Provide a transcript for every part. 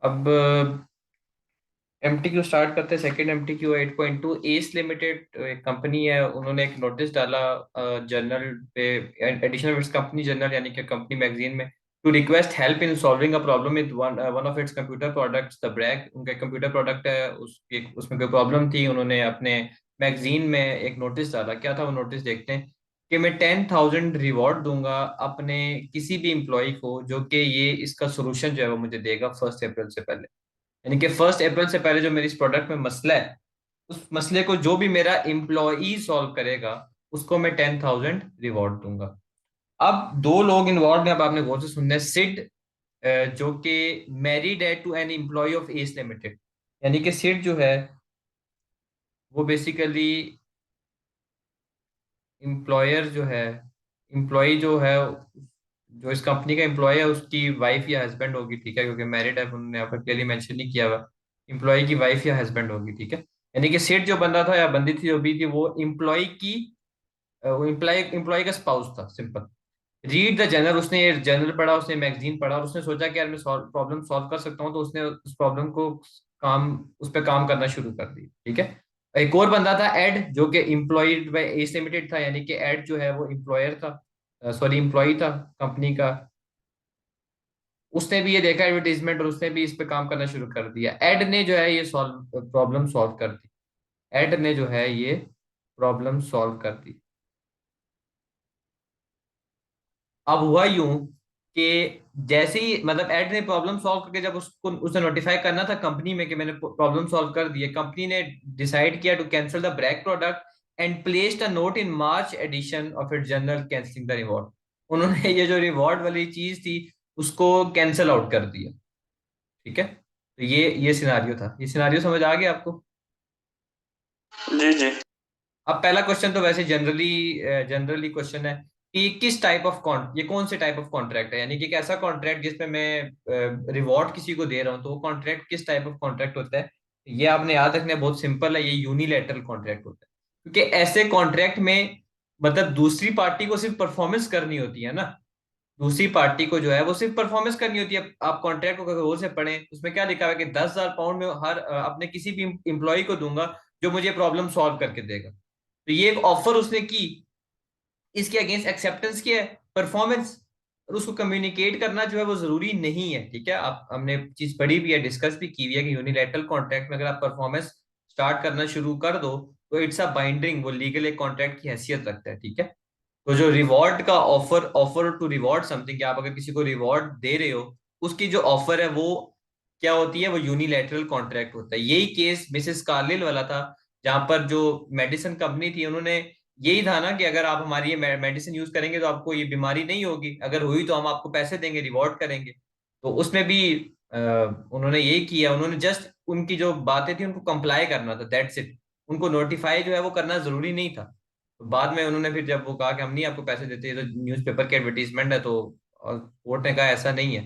अब एमटीक्यू स्टार्ट करते हैं। सेकंड एमटीक्यू 8.2, एस लिमिटेड एक कंपनी है, उन्होंने एक नोटिस डाला जर्नल पे, एडिशनल इट्स कंपनी जर्नल यानी कि कंपनी मैगजीन में, to request help in solving a problem with one of its computer products the Brack. उनका कंप्यूटर प्रोडक्ट है, उसमें कोई प्रॉब्लम थी, उन्होंने अपने मैगजीन में एक नोटिस डाला। क्या था वो नोटिस, देखते हैं कि मैं 10,000 रिवॉर्ड दूंगा अपने किसी भी एम्प्लॉय को जो कि ये इसका सोल्यूशन जो है वो मुझे देगा 1 अप्रैल से पहले। यानी कि 1 अप्रैल से पहले जो मेरी इस प्रोडक्ट में मसला है, उस मसले को जो भी मेरा एम्प्लॉई सॉल्व करेगा उसको मैं 10,000 रिवॉर्ड दूंगा। अब दो लोग इन्वॉल्व हैं, अब आपने गौर से सुनना है। सिड जो कि मैरिड है to an employee of S limited, यानी कि सिड जो है वो बेसिकली एम्प्लॉयर जो है, एम्प्लॉय जो है, जो इस कंपनी का एम्प्लॉय है उसकी वाइफ या हस्बैंड होगी, ठीक है, क्योंकि मैरिड है, उन्होंने यहाँ पर क्लियरली मेंशन नहीं किया हुआ। एम्प्लॉय की वाइफ या हस्बैंड होगी, ठीक है। यानी कि सेठ जो बंदा था या बंदी थी जो भी थी, वो एम्प्लॉय की, वो एम्प्लॉय का स्पाउस था, सिंपल। रीड द जर्नल, उसने ये जर्नल पढ़ा, उसने मैगजीन पढ़ा और उसने सोचा कि यार मैं प्रॉब्लम सॉल्व कर सकता हूँ, तो उसने उस प्रॉब्लम को काम उस पर काम करना शुरू कर दी, ठीक है। एक और बंदा था एड, जो कि एम्प्लॉयड बाय एस लिमिटेड था, यानी कि एड जो है वो एम्प्लॉयर था, सॉरी एम्प्लॉय था कंपनी का। उसने भी ये देखा एडवर्टीजमेंट और उसने भी इस पे काम करना शुरू कर दिया। एड ने जो है ये प्रॉब्लम सॉल्व कर दी। एड ने जो है ये प्रॉब्लम सॉल्व कर दी। अब हुआ यूं कि जैसे ही मतलब एड ने प्रॉब्लम सॉल्व करके जब उसको उसे नोटिफाई करना था कंपनी में कि मैंने प्रॉब्लम सॉल्व कर दी है, कंपनी ने डिसाइड किया to cancel the Brack product and placed a note in March edition of it journal cancelling the reward. उन्होंने ये जो रिवॉर्ड वाली चीज थी उसको कैंसिल आउट कर दिया, ठीक है। तो ये सिनारियो था। ये सिनारियो समझ आ गया आपको? जी जी। अब पहला क्वेश्चन तो वैसे जनरली जनरली क्वेश्चन है कि किस टाइप ऑफ कॉन्ट ये कौन से टाइप ऑफ कॉन्ट्रैक्ट है, यानी कि एक ऐसा कॉन्ट्रैक्ट जिसमें मैं रिवॉर्ड किसी को दे रहा हूँ, तो वो कॉन्ट्रैक्ट किस टाइप ऑफ कॉन्ट्रैक्ट होता है। ये आपने याद रखना है, बहुत सिंपल है, ये यूनिलैटरल कॉन्ट्रैक्ट होता है। क्योंकि ऐसे कॉन्ट्रैक्ट में मतलब दूसरी पार्टी को सिर्फ परफॉर्मेंस करनी होती है ना। दूसरी पार्टी को जो है वो सिर्फ परफॉर्मेंस करनी होती है। आप कॉन्ट्रैक्ट को गौर से पढ़ें, उसमें क्या लिखा हुआ है कि 10,000 पाउंड में हर अपने किसी भी इंप्लॉय को दूंगा जो मुझे प्रॉब्लम सॉल्व करके देगा। तो ये एक ऑफर उसने की, इसके अगेंस्ट एक्सेप्टेंस क्या है, परफॉर्मेंस। और उसको कम्युनिकेट करना जो है वो जरूरी नहीं है, ठीक है। आप हमने चीज पढ़ी भी है, डिस्कस भी की हुई है कि यूनिलैटरल कॉन्ट्रैक्ट में अगर आप परफॉर्मेंस स्टार्ट करना शुरू कर दो तो इट्स अ बाइंडिंग, वो लीगल एक कॉन्ट्रैक्ट की हैसियत रखता है, ठीक है। तो जो रिवॉर्ड का offer, offer to reward something, कि आप अगर किसी को रिवॉर्ड दे रहे हो, उसकी जो ऑफर है वो क्या होती है, वो यूनिलैटरल कॉन्ट्रैक्ट होता है। यही केस मिसेस कार्लिल वाला था, जहां पर जो मेडिसिन कंपनी थी उन्होंने यही था ना कि अगर आप हमारी ये मेडिसिन यूज करेंगे तो आपको ये बीमारी नहीं होगी, अगर हुई तो हम आपको पैसे देंगे, रिवॉर्ड करेंगे। तो उसमें भी उन्होंने यही किया, उन्होंने जस्ट उनकी जो बातें थी उनको कंप्लाई करना था, दैट्स इट। उनको नोटिफाई जो है वो करना जरूरी नहीं था। तो बाद में उन्होंने फिर जब वो कहा कि हम नहीं आपको पैसे देते, ये तो न्यूज़पेपर की एडवर्टीजमेंट है, तो कोर्ट ने कहा ऐसा नहीं है,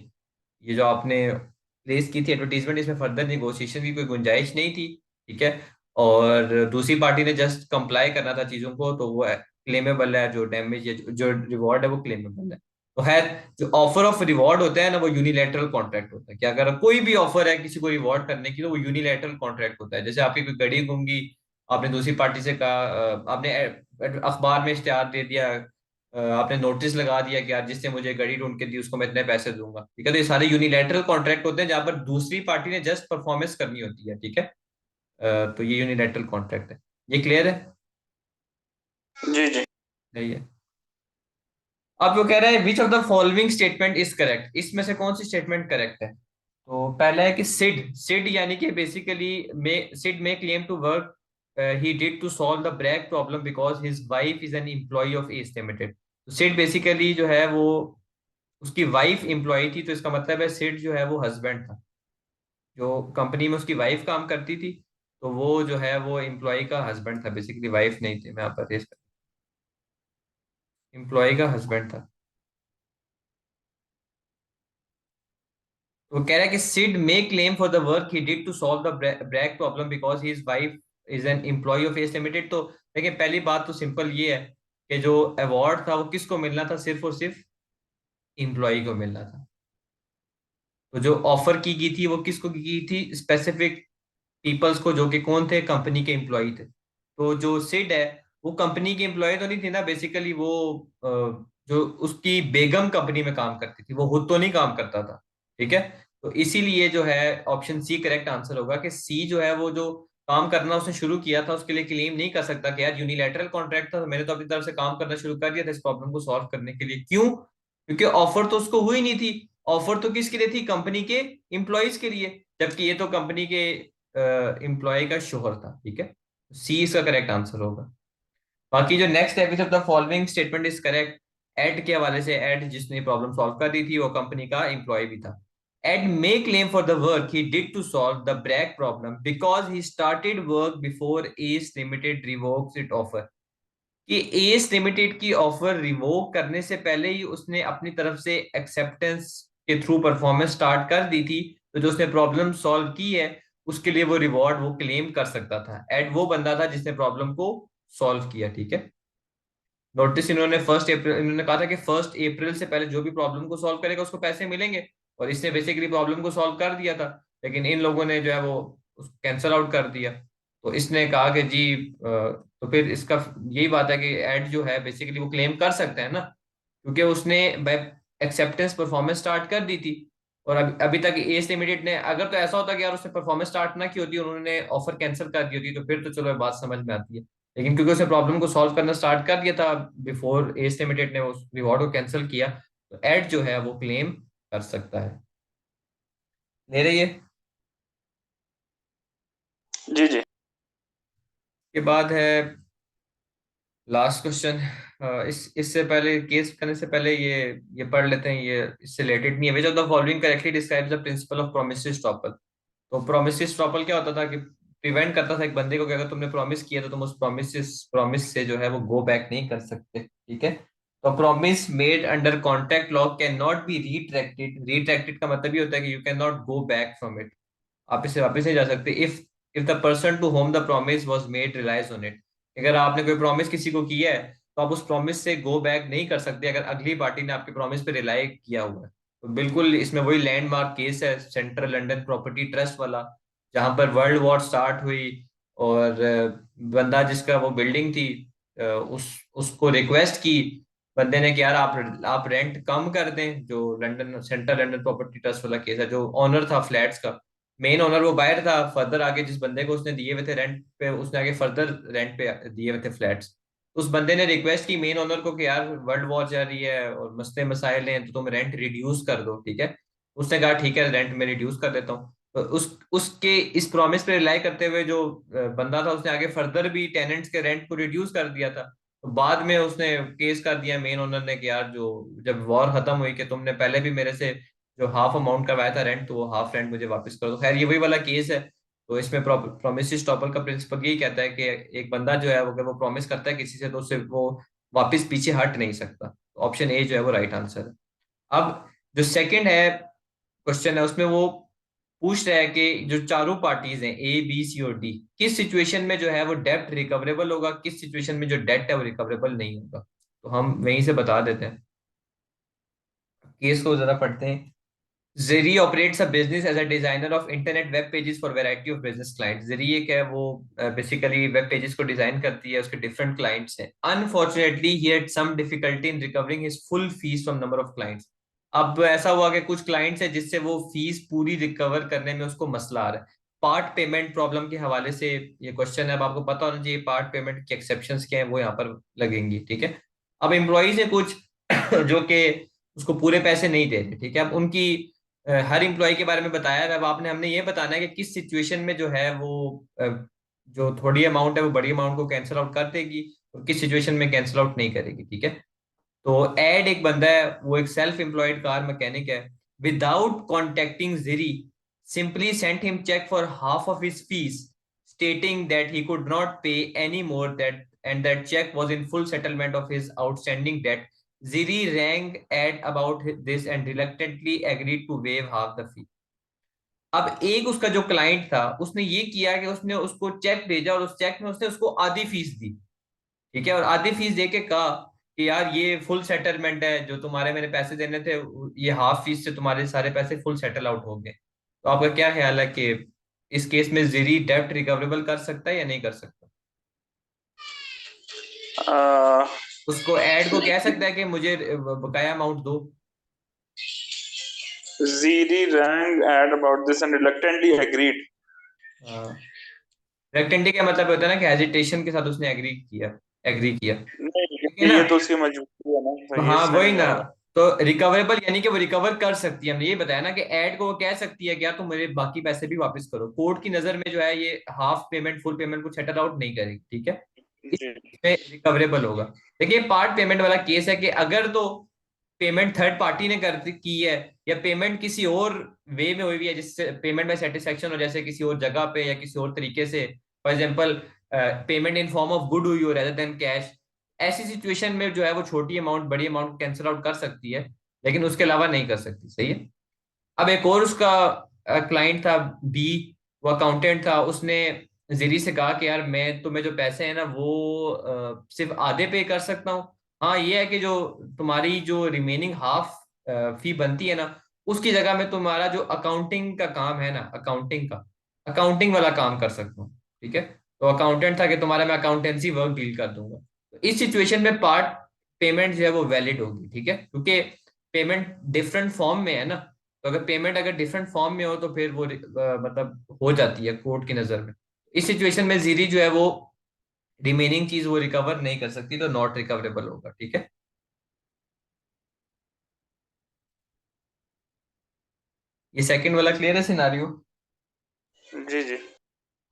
ये जो आपने प्लेस की थी एडवर्टीजमेंट, इसमें फर्दर निगोशिएशन की कोई गुंजाइश नहीं थी, ठीक है। और दूसरी पार्टी ने जस्ट कंप्लाई करना था चीजों को, तो वो क्लेमेबल है, जो डैमेज या जो रिवॉर्ड है वो क्लेमेबल है। तो है, जो ऑफर ऑफ रिवॉर्ड होता है ना वो यूनिलैटरल कॉन्ट्रैक्ट होता है। कि अगर कोई भी ऑफर है किसी को रिवॉर्ड करने की तो वो यूनिलैटरल कॉन्ट्रैक्ट होता है। जैसे आपकी कोई घड़ी घूमगी, आपने दूसरी पार्टी से कहा, आपने अखबार में इश्तेहार दे दिया, आपने नोटिस लगा दिया कि यार जिसने मुझे घड़ी ढूंढ के दी उसको मैं इतने पैसे दूंगा, ठीक है। तो ये सारे यूनिलैटरल कॉन्ट्रैक्ट होते हैं जहां पर दूसरी पार्टी ने जस्ट परफॉर्मेंस करनी होती है, ठीक है। तो ये यूनिलैटरल कॉन्ट्रैक्ट है। ये क्लियर है? जी जी। नहीं है? अब वो कह रहा है which of the following statement is correct, इसमें से कौन सी स्टेटमेंट करेक्ट है। तो पहला है कि सिड सिड यानी कि basically may Sid may claim to work he did to solve the brake problem because his wife is an employee of S limited. तो सिड बेसिकली जो है वो उसकी वाइफ एम्प्लॉय थी, तो इसका मतलब है सिड जो है वो हस्बैंड था, जो कंपनी में उसकी वाइफ काम करती थी, तो वो जो है वो एम्प्लॉय का हस्बैंड था, बेसिकली वाइफ नहीं थी। मैं यहाँ पर एम्प्लॉय का हस्बैंड था। तो वो कह रहा है कि Sid may claim for the work he did to solve the brake problem because his wife is an employee of S limited. तो देखिए पहली बात तो सिंपल ये है कि जो अवार्ड था वो किसको मिलना था, सिर्फ और सिर्फ एम्प्लॉय को मिलना था। तो जो ऑफर की गई थी वो किसको की गई थी, स्पेसिफिक पीपल्स को, जो कि कौन थे, कंपनी के एम्प्लॉय थे। तो जो सिड है वो कंपनी की एम्प्लॉय तो नहीं थी ना, बेसिकली वो जो उसकी बेगम कंपनी में काम करती थी, वो खुद तो नहीं काम करता था। ठीक है। तो इसीलिए जो है ऑप्शन सी करेक्ट आंसर होगा, कि सी जो है वो जो काम करना उसने शुरू किया था उसके लिए क्लेम नहीं कर सकता कि यार यूनिलैटरल कॉन्ट्रैक्ट था, तो मैंने तो अपनी तरफ से काम करना शुरू कर दिया था इस प्रॉब्लम को सॉल्व करने के लिए। क्यों? क्योंकि ऑफर तो उसको हुई नहीं थी। ऑफर तो किसके लिए थी? कंपनी के एम्प्लॉयज के लिए, जबकि ये तो कंपनी के एम्प्लॉय का शोहर था। ठीक है, सी इसका करेक्ट आंसर होगा। बाकी जो नेक्स्ट है, which of the following statement is correct. एड के हवाले से, एड जिसने प्रॉब्लम सॉल्व कर दी थी वो कंपनी का एम्प्लॉय भी था। Ed may claim for the work he did to solve the brake problem because he started work before S limited revokes it offer. कि एस लिमिटेड की ऑफर रिवोक करने से पहले ही उसने अपनी तरफ से एक्सेप्टेंस के थ्रू परफॉर्मेंस स्टार्ट कर दी थी। तो जो उसने प्रॉब्लम सॉल्व की है उसके लिए वो रिवॉर्ड वो क्लेम कर सकता था। एड वो बंदा था जिसने प्रॉब्लम को सॉल्व किया। ठीक है। नोटिस इन्होंने 1 अप्रैल, इन्होंने कहा था कि 1 अप्रैल से पहले जो भी प्रॉब्लम को सॉल्व करेगा उसको पैसे मिलेंगे, और इसने बेसिकली प्रॉब्लम को सॉल्व कर दिया था। लेकिन इन लोगों ने जो है वो कैंसल आउट कर दिया। तो इसने कहा कि जी तो फिर इसका यही बात है कि एड जो है बेसिकली वो क्लेम कर सकते हैं ना, क्योंकि उसने एक्सेप्टेंस परफॉर्मेंस स्टार्ट कर दी थी। और अभी तक एस लिमिटेड ने, अगर तो ऐसा होता कि यार उसने परफॉर्मेंस स्टार्ट ना की होती, उन्होंने ऑफर कैंसिल कर दी होती, तो फिर तो चलो ये बात समझ में आती है। लेकिन क्योंकि उसने प्रॉब्लम को सॉल्व करना स्टार्ट कर दिया था बिफोर एस लिमिटेड ने उस रिवॉर्ड को कैंसिल किया, तो एड जो है वो क्लेम कर सकता है। ले रही है। जी जी। के बाद है लास्ट क्वेश्चन। इससे पहले केस करने से पहले ये पढ़ लेते हैं, ये इससे रिलेटेड नहीं है। Which of the following correctly describes the principle of promise estoppel. तो प्रोमिस एस्टॉपल क्या होता था कि प्रिवेंट करता था एक बंदे को कि अगर तुमने प्रॉमिस किया तो तुम उस प्रॉमिस से जो है वो गो बैक नहीं कर सकते। ठीक है। तो promise made under contract law can not be retracted. Retracted का मतलब ये होता है कि you can not go back from it. आप इसे वापस नहीं जा सकते। If the person to whom the promise was made relies on it. अगर आपने कोई प्रॉमिस किसी को किया है तो आप उस प्रॉमिस से गो बैक नहीं कर सकते अगर अगली पार्टी ने आपके प्रॉमिस पे रिलाई किया हुआ है। तो बिल्कुल इसमें वही लैंडमार्क केस है, सेंट्रल लंदन प्रॉपर्टी ट्रस्ट वाला, जहां पर वर्ल्ड वॉर स्टार्ट हुई और बंदा जिसका वो बिल्डिंग थी, उसको रिक्वेस्ट की बंदे ने कि यार आप रेंट कम कर दें। जो London central London property trust वाला केस है, जो ऑनर था फ्लैट्स का, मेन ओनर वो बाहर था, फर्दर आगे जिस बंदे को उसने दिए हुए थे रेंट पे, उसने आगे फर्दर रेंट पे दिए हुए थे फ्लैट्स। उस बंदे ने रिक्वेस्ट की मेन ओनर को कि यार वर्ल्ड वॉर चल रही है और मसले मसाइल हैं, तो तुम रेंट रिड्यूस कर दो। ठीक है। उसने कहा ठीक है, रेंट में रिड्यूस कर देता हूँ। तो उसके इस प्रॉमिस पे रिलाई करते हुए जो बंदा था उसने आगे फर्दर भी टेनेंट्स के रेंट को रिड्यूस कर दिया था। तो बाद में उसने केस कर दिया मेन ओनर ने कि यार जो जब वॉर खत्म हुई कि तुमने पहले भी मेरे से जो हाफ अमाउंट करवाया था रेंट, तो वो हाफ रेंट मुझे वापस कर दो। खैर ये वही वाला केस है। तो इसमें प्रोमिस स्टॉपर का प्रिंसिपल यही कहता है कि एक बंदा जो है अगर वो प्रॉमिस करता है किसी से तो उससे वो वापस पीछे हट नहीं सकता। तो ऑप्शन ए जो है वो राइट आंसर है। अब जो सेकंड है क्वेश्चन है उसमें वो पूछ रहा है कि जो चारों पार्टीज हैं ए बी सी और डी, किस सिचुएशन में जो है वो डेब्ट रिकवरेबल होगा, किस सिचुएशन में जो डेट है वो रिकवरेबल नहीं होगा। तो हम वहीं से बता देते हैं, केस को जरा पढ़ते हैं। Zeri operates a business as a designer of internet web pages for variety of business clients. Zeri एक है वो बेसिकली वेब पेजेस को डिजाइन करती है, उसके डिफरेंट क्लाइंट्स हैं। Unfortunately, he had some difficulty in recovering his full fees from number of clients. अब ऐसा हुआ कि कुछ क्लाइंट्स है जिससे वो फीस पूरी रिकवर करने में उसको मसला आ रहा है। पार्ट पेमेंट प्रॉब्लम के हवाले से ये क्वेश्चन है। अब आपको पता होना चाहिए पार्ट पेमेंट की एक्सेप्शंस क्या है, वो यहाँ पर लगेंगी। ठीक है। अब एम्प्लॉइज है कुछ जो कि उसको पूरे पैसे नहीं दे रहे। ठीक है। अब उनकी हर इम्प्लॉय के बारे में बताया है। अब आपने हमने ये बताना है कि किस सिचुएशन में जो है वो जो थोड़ी अमाउंट है वो बड़ी अमाउंट को कैंसिल आउट कर देगी और किस सिचुएशन में कैंसिल आउट नहीं करेगी। ठीक है। तो एड एक बंदा है, वो एक सेल्फ एम्प्लॉयड कार मैकेनिक है। Without contacting Ziri simply sent him cheque for half of his fees stating that he could not pay any more that and that cheque was in full settlement of his outstanding debt. Ziri rang Ed about this and reluctantly agreed to waive half the fee. अब एक उसका जो client था उसने ये किया कि उसने उसको चेक भेजा और उस चेक में उसने उसको आधी फीस दी। ठीक है। और आधी फीस देके कहा कि यार ये फुल सेटलमेंट है, जो तुम्हारे मैंने पैसे देने थे ये हाफ फीस से तुम्हारे सारे पैसे फुल सेटल आउट हो गए। तो आपका क्या ख्याल है कि इस केस में जीरी डेब्ट रिकवरेबल कर सकता है या नहीं कर सकता? अ, उसको ऐड को कह सकता है कि मुझे बकाया अमाउंट दो। Ziri rang ad about this and reluctantly agreed. Reluctantly का मतलब होता है ना कि हेजिटेशन के साथ उसने एग्री किया। नहीं, ठीक है क्योंकि ना? ये तो उसकी मजबूरी है ना, तो ये हाँ इससे वही नहीं ना। जाएगा। तो रिकवरेबल यानी कि वो रिकवर कर सकती है, हमने ये बताया ना कि ऐड को वो कह सकती है कि यार तुम मेरे बाकी पैसे भी वापस करो। कोर्ट की नजर में जो है ये हाफ पेमेंट फुल पेमेंट को सेटल आउट नहीं करेगी, ठीक है। जी इसमें रिकवरेबल होगा। देखिए पार्ट पेमेंट वाला केस है कि अगर तो पेमेंट थर्ड पार्टी ने कर की है, या पेमेंट किसी और वे में हुई है जिससे पेमेंट में सेटिस्फेक्शन हो, जैसे किसी और जगह पे या किसी और तरीके से, for example payment in form of good हुई हो रेदर देन कैश, ऐसी सिचुएशन में जो है वो छोटी अमाउंट बड़ी अमाउंट कैंसिल आउट कर सकती है, लेकिन उसके अलावा नहीं कर सकती, सही है। अब एक और उसका क्लाइंट था बी, वो अकाउंटेंट था, उसने जीरी से कहा कि यार मैं तुम्हें जो पैसे हैं ना वो सिर्फ आधे पे कर सकता हूँ। हाँ ये है कि जो तुम्हारी जो रिमेनिंग हाफ फी बनती है ना, उसकी जगह में तुम्हारा जो अकाउंटिंग का काम है ना, अकाउंटिंग वाला काम कर सकता हूँ, ठीक है। तो अकाउंटेंट था कि तुम्हारा मैं अकाउंटेंसी वर्क डील कर दूंगा। तो इस सिचुएशन में पार्ट पेमेंट जो है वो वैलिड होगी, ठीक है, क्योंकि पेमेंट डिफरेंट फॉर्म में है ना। तो अगर पेमेंट अगर डिफरेंट फॉर्म में हो तो फिर वो मतलब हो जाती है कोर्ट की नजर में। इस सिचुएशन में जीरी जो है वो रिमेनिंग चीज वो रिकवर नहीं कर सकती, तो नॉट रिकवरेबल होगा, ठीक है। ये सेकंड वाला क्लियर है सिनारियो। जी जी।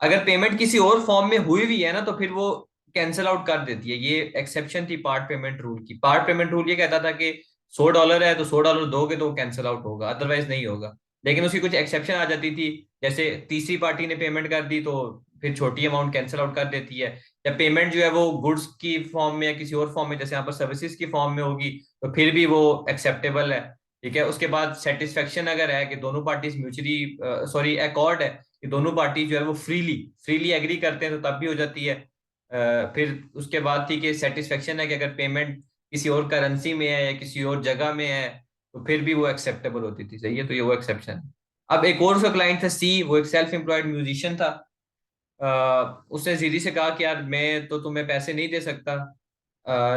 अगर पेमेंट किसी और फॉर्म में हुई भी है ना तो फिर वो कैंसिल आउट कर देती है। ये एक्सेप्शन थी पार्ट पेमेंट रूल की। पार्ट पेमेंट रूल ये कहता था कि $100 है तो $100 दोगे तो वो कैंसिल आउट होगा, अदरवाइज नहीं होगा। लेकिन उसकी कुछ एक्सेप्शन आ जाती थी, जैसे तीसरी पार्टी ने पेमेंट कर दी तो फिर छोटी अमाउंट कैंसिल आउट कर देती है। या पेमेंट जो है वो गुड्स की फॉर्म में या किसी और फॉर्म में, जैसे यहाँ पर सर्विसेज की फॉर्म में होगी, तो फिर भी वो एक्सेप्टेबल है, ठीक है। उसके बाद सेटिस्फेक्शन अगर है कि दोनों पार्टीज म्यूचुअली सॉरी अकॉर्ड है कि दोनों पार्टी जो है वो फ्रीली फ्रीली एग्री करते हैं, तो तब भी हो जाती है। फिर उसके बाद थी कि सेटिस्फेक्शन है कि अगर पेमेंट किसी और करेंसी में है या किसी और जगह में है तो फिर भी वो एक्सेप्टेबल होती थी, सही है। तो ये वो एक्सेप्शन है। अब एक और उसका क्लाइंट था सी, वो एक सेल्फ एम्प्लॉयड म्यूजिशियन था। उसने जीरी से कहा कि यार मैं तो तुम्हें पैसे नहीं दे सकता,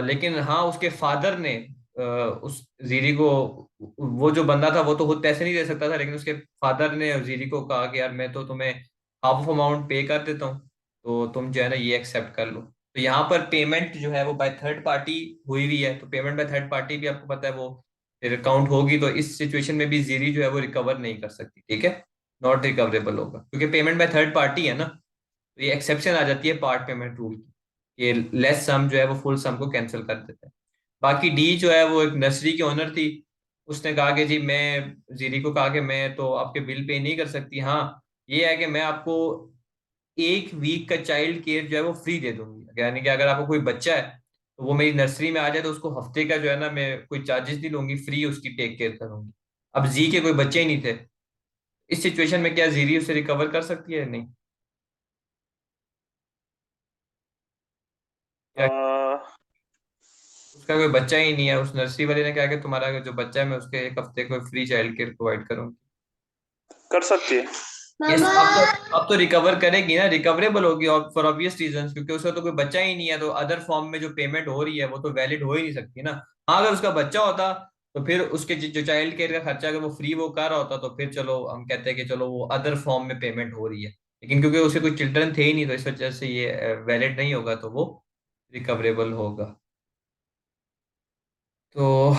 लेकिन हाँ उसके फादर ने उस जीरी को, वो जो बंदा था वो तो खुद पैसे नहीं दे सकता था, लेकिन उसके फादर ने जीरी को कहा कि यार मैं तो तुम्हें हाफ ऑफ अमाउंट पे कर देता हूँ, तो तुम जो है ना ये एक्सेप्ट कर लो। तो यहाँ पर पेमेंट जो है वो बाय थर्ड पार्टी हुई हुई है, तो पेमेंट बाय थर्ड पार्टी भी आपको पता है वो फिर काउंट होगी। तो इस सिचुएशन में भी जीरी जो है वो रिकवर नहीं कर सकती, ठीक है, नॉट रिकवरेबल होगा, क्योंकि पेमेंट बाय थर्ड पार्टी है ना। तो ये एक्सेप्शन आ जाती है पार्ट पेमेंट रूल की, ये लेस सम जो है वो फुल सम को कैंसिल कर देता है। बाकी डी जो है वो एक नर्सरी की ओनर थी। उसने कहा कि जी मैं, जीरी को कहा कि मैं तो आपके बिल पे नहीं कर सकती, हाँ ये है कि मैं आपको एक वीक का चाइल्ड केयर जो है वो फ्री दे दूंगी, यानी कि अगर आपको कोई बच्चा है तो वो मेरी नर्सरी में आ जाए तो उसको हफ्ते का जो है ना मैं कोई चार्जेस नहीं लूंगी, फ्री उसकी टेक केयर करूंगी। अब जी के कोई बच्चे ही नहीं थे। इस सिचुएशन में क्या जीरी उसे रिकवर कर सकती है? नहीं। क्या अ, उसका कोई बच्चा ही नहीं है, उस नर्सरी वाले ने कहा कि तुम्हारा जो बच्चा है मैं उसके एक हफ्ते को फ्री चाइल्ड केयर प्रोवाइड करूंगी। कर सकती है। यस, मामा। अब तो रिकवर करेगी ना, रिकवरेबल होगी फॉर ऑब्वियस रीजंस, क्योंकि उसका तो कोई बच्चा ही नहीं है, तो अदर फॉर्म में जो पेमेंट हो रही है वो तो वैलिड हो ही नहीं सकती ना। हाँ अगर उसका बच्चा होता तो फिर उसके जो चाइल्ड केयर का खर्चा अगर वो फ्री वो कर रहा होता तो फिर चलो हम कहते हैं कि चलो वो अदर फॉर्म में पेमेंट हो रही है। लेकिन क्योंकि उसके कोई चिल्ड्रन थे ही नहीं तो इस वजह से ये वैलिड नहीं होगा, तो वो रिकवरेबल होगा। तो